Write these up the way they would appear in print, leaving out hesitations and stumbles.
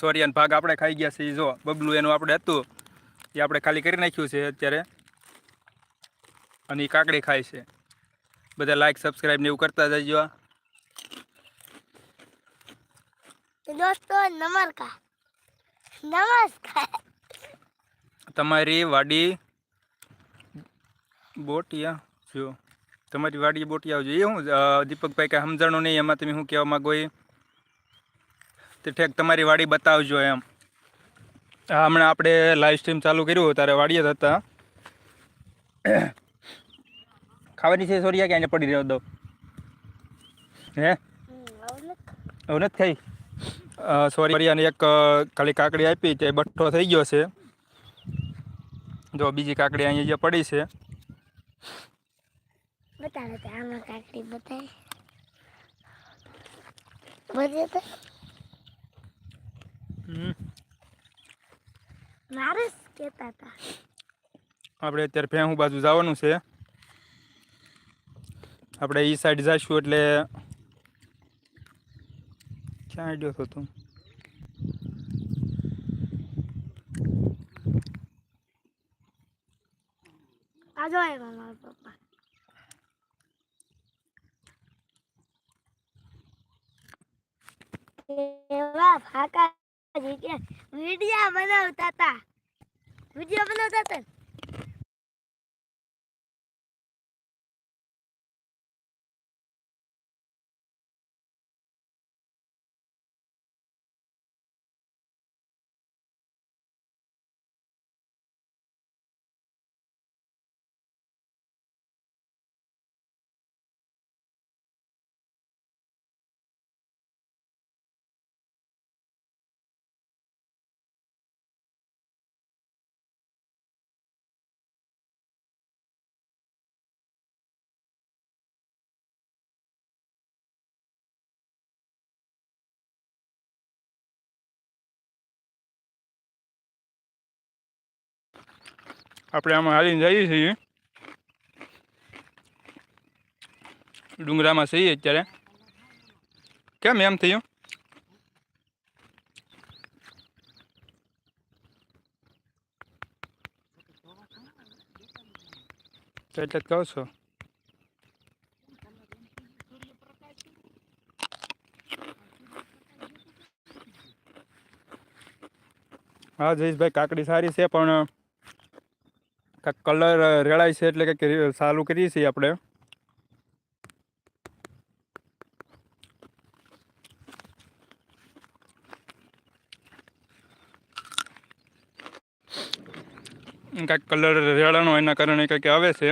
સોરિયાન ભાગ આપણે ખાઈ ગયા છે. જો બબલું એનું આપણે હતું એ આપણે ખાલી કરી નાખ્યું છે અત્યારે, અને એ કાકડી ખાય છે. બધા લાઈક સબસ્ક્રાઈબ ને એવું કરતા જજો. દોસ્તો નમસ્કાર. તમારી વાડી બોટિયા જો તમારી વાડી બોટિયા આવજો. એ હું દીપકભાઈ કાંઈ સમજાણું નહીં એમાં, તમે શું કહેવા માગો એ તે ઠેક તમારી વાડી બતાવજો એમ. હા, હમણાં આપણે લાઈવ સ્ટ્રીમ ચાલુ કર્યું ત્યારે વાડીએ જ હતા. ખાવાની છે સોરિયા કે એને પડી રહ્યો દો હે હવે નથી થઈ. સોરિયાને એક ખાલી કાકડી આપી તે બઠ્ઠો થઈ ગયો છે. જો બીજી કાકડી અહીંયા જે પડી છે. બતાડો તો આમાં કાકડી બતાય બધે તો મારે કહેતા હતા આપણે અત્યારે ભેહું બાજુ જવાનું છે. આપણે એ સાઈડ જઈશું એટલે ક્યાં આઈડિયો હતો તું? આજો આવ્યા મારા પપ્પા. એવા ફાકા વિડિયા બનાવતા હતા. આપણે આમાં હાલીને જઈએ છીએ. ડુંગરામાં છીએ અત્યારે. કેમ એમ થયું? એટલે જ કહું છું. હા જયેશભાઈ, કાકડી સારી છે પણ કાંઈક કલર રેડાય છે એટલે કંઈક ચાલુ કરીએ છીએ આપણે. કાંઈક કલર રેડાનો એના કારણે કંઈક આવે છે.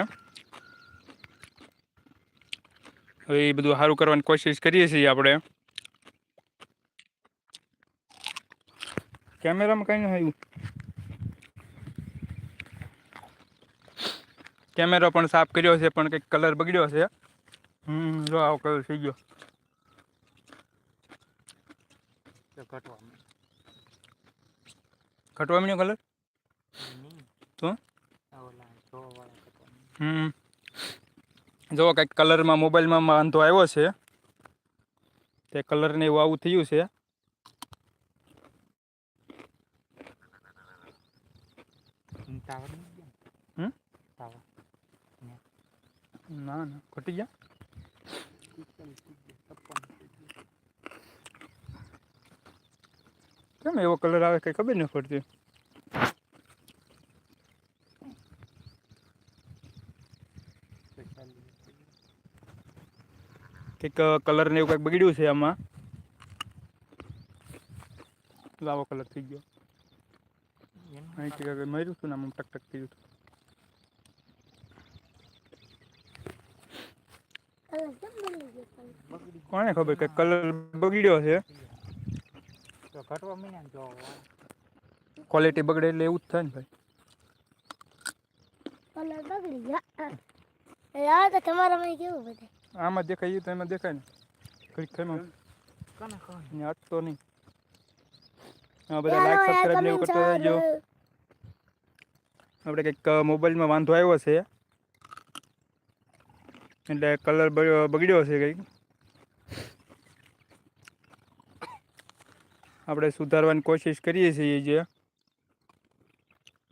હવે એ બધું સારું કરવાની કોશિશ કરીએ છીએ આપણે. કેમેરામાં કંઈ ન આવ્યું. કેમેરો પણ સાફ કર્યો છે પણ કંઈક કલર બગડ્યો છે. જો આવો કલર થઈ ગયો. ઘટવા મળ્યો કલર તો જો કંઈક કલરમાં મોબાઈલમાં વાંધો આવ્યો છે. તે કલરને એવું આવું થયું છે. ના ના ઘટી ગયા. કેમ એવો કલર આવે કઈ ખબર નથી પડતી. કંઈક કલર ને એવું કંઈક બગડ્યું છે આમાં. લાવો કલર થઈ ગયો. અહીંથી માર્યું હતું ને આમ ટક ટક થયું હતું. કોને ખબર કે કલર બગડ્યો છે. ક્વોલિટી બગડે એટલે એવું જ થાય ને ભાઈ. કલર બગડી ગયા. તો તમારામાં કેવું બધે? આમાં દેખાય તો એમાં દેખાય ને. ઘડીક થઈને અટતો નહીં. હા, બધા લાઈક સબસ્ક્રાઈબ ને એવું કરતા રહેજો. આપણે કંઈક મોબાઈલમાં વાંધો આવ્યો છે એટલે કલર બગડ્યો છે કંઈક. આપણે સુધારવાની કોશિશ કરીએ છીએ જે